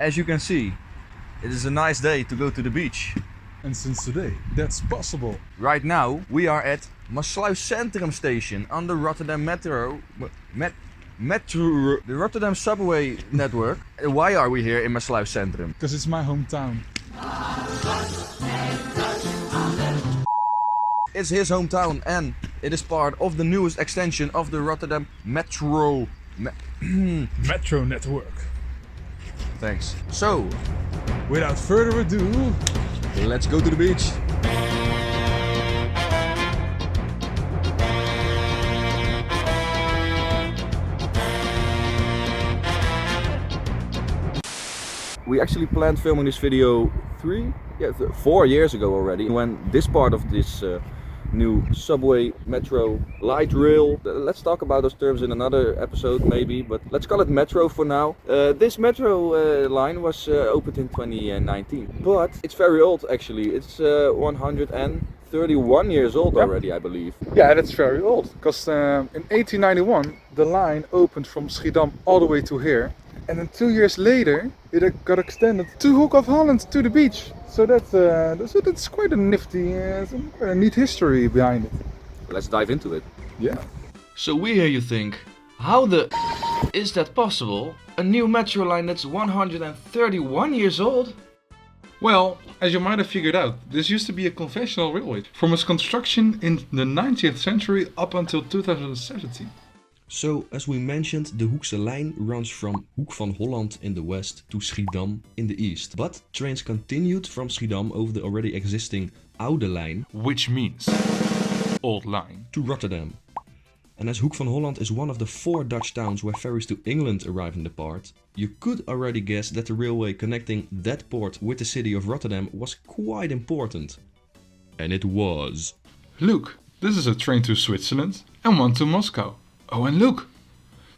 As you can see, it is a nice day to go to the beach. And since today, that's possible. Right now, we are at Maasluis Centrum station on the Rotterdam Metro, the Rotterdam subway network. Why are we here in Maasluis Centrum? Because it's my hometown. It's his hometown and it is part of the newest extension of the Rotterdam Metro. Metro network. Thanks. So, without further ado, let's go to the beach. We actually planned filming this video 4 years ago already, when this part of this new subway, metro, light rail, let's talk about those terms in another episode maybe, but let's call it metro for now. This metro line was opened in 2019, but it's very old actually. It's 131 years old already, I believe. Yeah, that's very old, because in 1891 the line opened from Schiedam all the way to here. And then 2 years later, it got extended to Hoek of Holland, to the beach. So that's quite a nifty, a neat history behind it. Let's dive into it. Yeah. So we hear you think, how the is that possible? A new metro line that's 131 years old? Well, as you might have figured out, this used to be a conventional railway from its construction in the 19th century up until 2017. So, as we mentioned, the Hoekse Lijn runs from Hoek van Holland in the west to Schiedam in the east. But trains continued from Schiedam over the already existing Oude Lijn, which means Old Line, to Rotterdam. And as Hoek van Holland is one of the 4 Dutch towns where ferries to England arrive and depart, you could already guess that the railway connecting that port with the city of Rotterdam was quite important. And it was. Look, this is a train to Switzerland and one to Moscow. Oh, and look!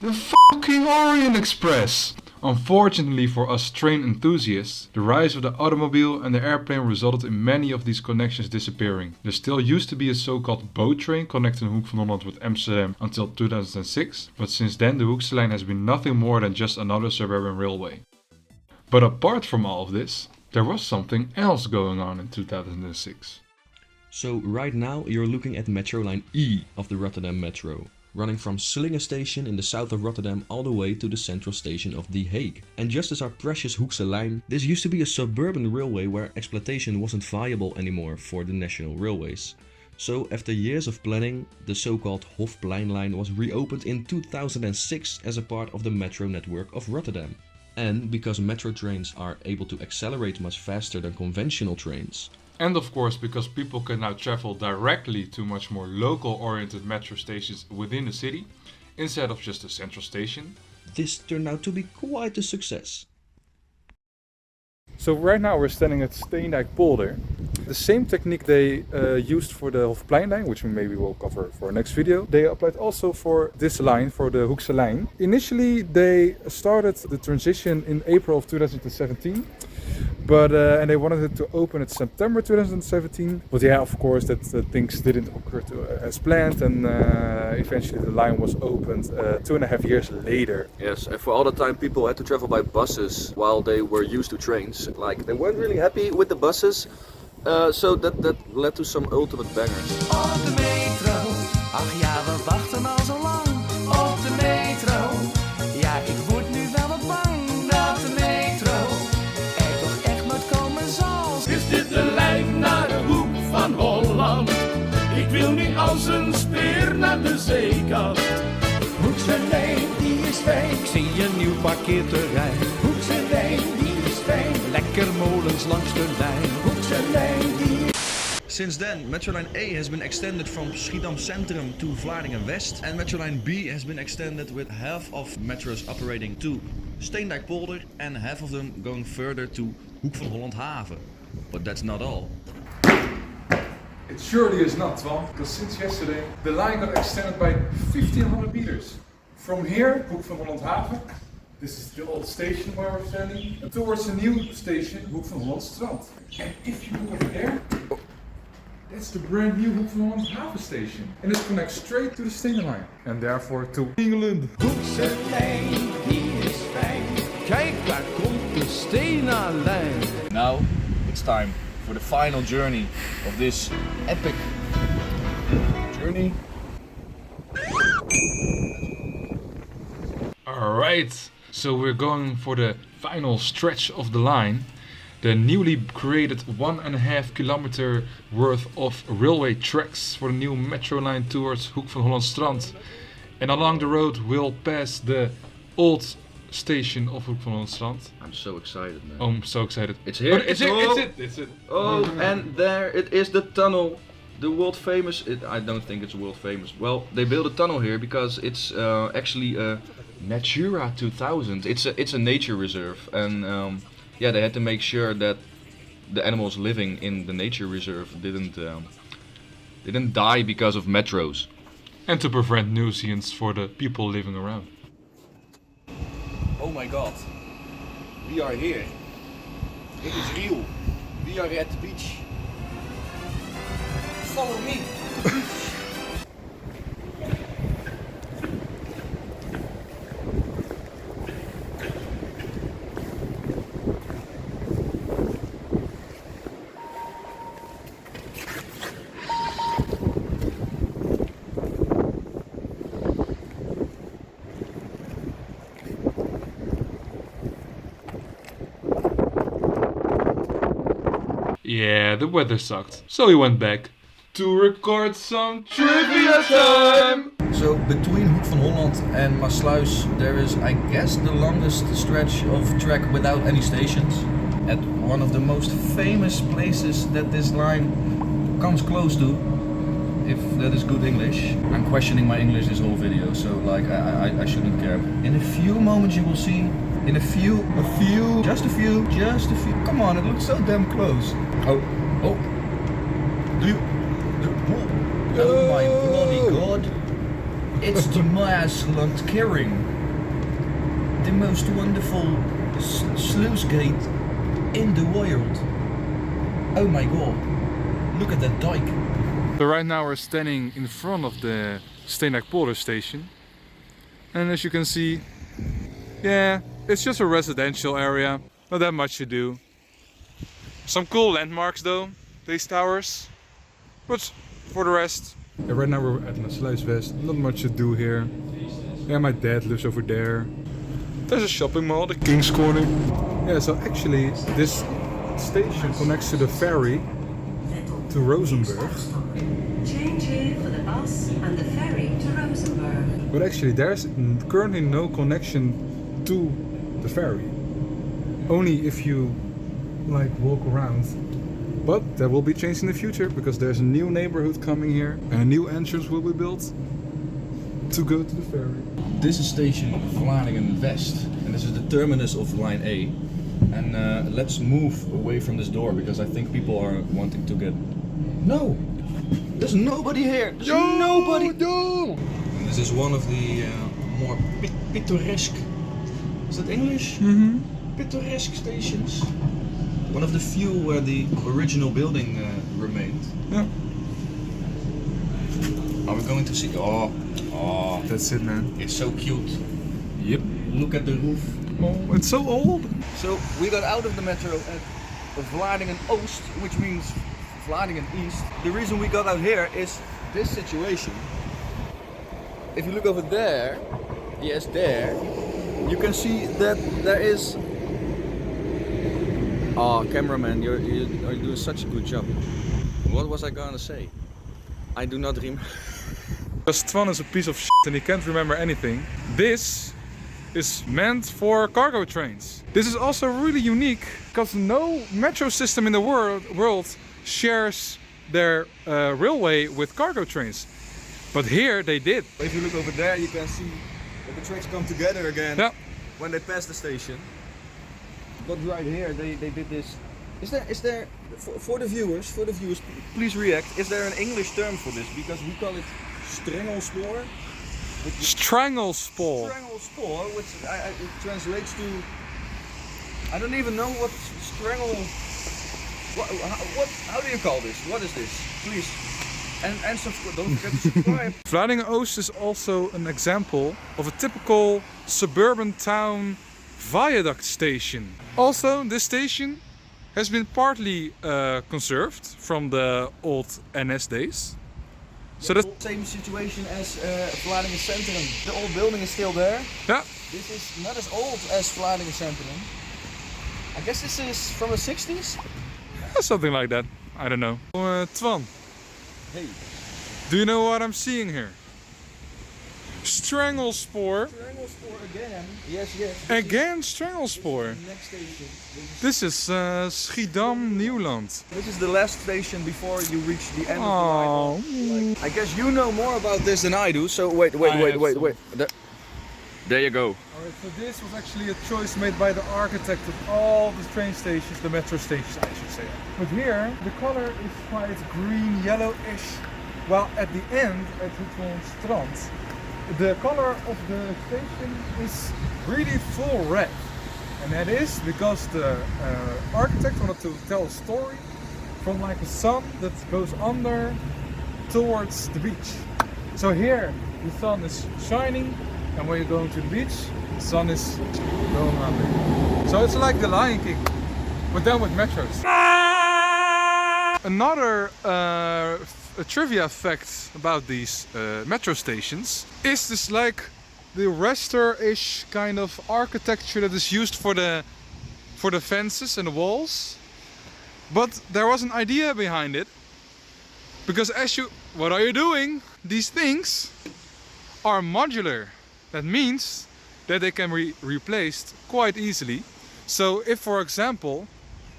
The fucking Orient Express! Unfortunately for us train enthusiasts, the rise of the automobile and the airplane resulted in many of these connections disappearing. There still used to be a so-called boat train connecting Hoek van Holland with Amsterdam until 2006, but since then the Hoekse Lijn has been nothing more than just another suburban railway. But apart from all of this, there was something else going on in 2006. So right now you're looking at Metro Line E of the Rotterdam Metro, running from Slinge station in the south of Rotterdam all the way to the central station of The Hague. And just as our precious Hoekse Lijn, this used to be a suburban railway where exploitation wasn't viable anymore for the national railways. So after years of planning, the so-called Hofpleinlijn was reopened in 2006 as a part of the metro network of Rotterdam. And because metro trains are able to accelerate much faster than conventional trains, and of course because people can now travel directly to much more local oriented metro stations within the city, instead of just a central station, this turned out to be quite a success. So right now we're standing at Steendijk-Polder. The same technique they used for the Hofpleinlijn, which we maybe will cover for our next video, they applied also for this line, for the Hoekse Lijn. Initially they started the transition in April of 2017. But and they wanted it to open in September 2017. But yeah, of course, that things didn't occur as planned, and eventually the line was opened 2.5 years later. Yes, and for all the time people had to travel by buses while they were used to trains. Like, they weren't really happy with the buses, so that led to some ultimate bangers. Op de metro, ach ja, we wachten al zo lang. Op de metro, ja, ik word nu wel wat bang dat de metro er toch echt nooit komen zal. Is dit de lijn naar de Hoek van Holland? Ik wil nu als een speer naar de zeekant. Hoekse Lijn, die is fijn. Ik zie een nieuw parkeerterrein. Hoekse Lijn, die is fijn. Lekker molens langs de lijn. Hoekse Lijn, die is... Since then, Metro Line A has been extended from Schiedam Centrum to Vlaardingen West, and Metro Line B has been extended with half of metros operating to Steendijk-Polder and half of them going further to Hoek van Holland Haven. But that's not all. It surely is not, well, because since yesterday the line got extended by 1500 meters. From here, Hoek van Holland Haven, this is the old station where we're standing, and towards the new station, Hoek van Holland Strand. And if you look over there, that's the brand new Hoek van Holland Haven station. And it connects straight to the Stenen Line. And therefore to England. Hoekse Lijn, die is fijn. Kijk, daar komt de stenen lijn. Now it's time for the final journey of this epic journey. Alright, so we're going for the final stretch of the line. The newly created 1.5 kilometer worth of railway tracks for the new metro line towards Hoek van Holland Strand. And along the road we'll pass the old station of Hoek van Holland Strand. I'm so excited, man. Oh, I'm so excited. It's here. Oh, it's it. Oh, and there it is, the tunnel. The world famous, I don't think it's world famous. Well, they built a tunnel here because it's actually a Natura 2000. It's a nature reserve, and yeah, they had to make sure that the animals living in the nature reserve didn't die because of metros. And to prevent nuisance for the people living around. Oh my God, we are here. It is real. We are at the beach. Follow me. Yeah, the weather sucked. So we went back to record some trivia time! So between Hoek van Holland and Maasluis there is, I guess, the longest stretch of track without any stations. At one of the most famous places that this line comes close to, if that is good English. I'm questioning my English this whole video, so like I shouldn't care. In a few moments you will see, just a few, come on, it looks so damn close. Oh, oh my bloody God. It's the Maasland Kering. The most wonderful sluice gate in the world. Oh my God. Look at that dike. So right now we're standing in front of the Steenwijkpolder station. And as you can see, yeah, it's just a residential area. Not that much to do. Some cool landmarks though, these towers. But for the rest, yeah, right now we're at Maasluis West. Not much to do here. Yeah, my dad lives over there. There's a shopping mall, the King's Corner. Yeah, so actually this station connects to the ferry to Rosenburg. Change here for the bus and the ferry to Rosenburg. But actually there's currently no connection to the ferry. Only if you like walk around. But that will be changed in the future because there's a new neighborhood coming here and a new entrance will be built to go to the ferry. This is station Vlaardingen West, and this is the terminus of line A. And let's move away from this door because I think people are wanting to get... No! There's nobody here! There's nobody! No! And this is one of the more pittoresque... Is that English? Mm-hmm. Pittoresque stations. One of the few where the original building remained. Yeah. Are we going to see? Oh, That's it, man. it's so cute. Yep. Look at the roof. Oh, it's so old. So we got out of the metro at Vlaardingen Oost, which means Vlaardingen East. The reason we got out here is this situation. If you look over there, yes, there, you can see that there is... Oh, cameraman, you're doing such a good job. What was I gonna say? I do not remember. Because Twan is a piece of shit and he can't remember anything. This is meant for cargo trains. This is also really unique because no metro system in the world shares their railway with cargo trains. But here they did. If you look over there, you can see that the tracks come together again when they pass the station. But right here, they did this. Is there for the viewers, please react. Is there an English term for this? Because we call it strengelspoor. Stranglespoor. Strengelspoor, which it translates to. I don't even know what strangle. What? How do you call this? What is this? Please. And don't forget to subscribe. Vlaardingen Oost is also an example of a typical suburban town viaduct station. Also, this station has been partly conserved from the old NS days. So that's Same situation as Vlaardingen Centrum. The old building is still there. yeah. This is not as old as Vlaardingen Centrum. I guess this is from the 60s? Something like that. I don't know. Twan, Hey. do you know what I'm seeing here? Stranglespoor. Stranglespoor again. Yes, yes. Again, Stranglespoor. Next station. This is Schiedam, Nieuwland. This is the last station before you reach the end Oh. of the line. I guess you know more about this than I do, so wait. There you go. Alright, so this was actually a choice made by the architect of all the train stations, the metro stations I should say. But here, the color is quite green, yellowish, while at the end, at Strand, the color of the station is really full red. And that is because the architect wanted to tell a story from like a sun that goes under towards the beach. So here, the sun is shining, and when you're going to the beach, the sun is going under. So it's like the Lion King, but then with metros. Another trivia fact about these metro stations is this like the Rester-ish kind of architecture that is used for the fences and the walls. But there was an idea behind it, because what are you doing? These things are modular. That means that they can be replaced quite easily. So if, for example,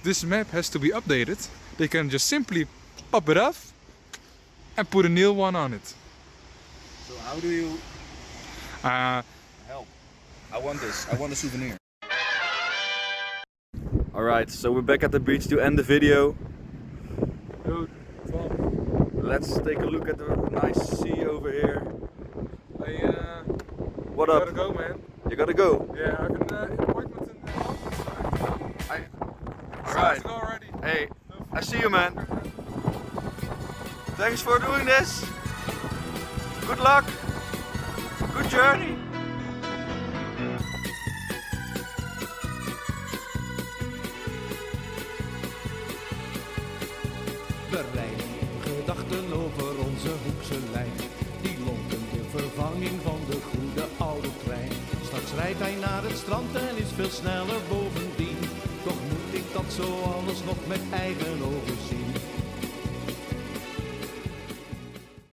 this map has to be updated, they can just simply pop it off and put a new one on it. So how do you help? I want this. I want a souvenir. Alright, so we're back at the beach to end the video. Let's take a look at the nice sea over here. What up? Gotta go, man. You gotta go. Yeah, I have an appointment in the office. Alright. Go already. Hey, I see you, man. Thanks for doing this. Good luck. Good journey. Bereid gedachten over onze Hoekse Lijn. Die lonken de vervanging van de goede oude trein. Straks rijdt hij naar het strand en is veel sneller bovendien. Toch moet ik dat zo alles nog met eigen ogen zien.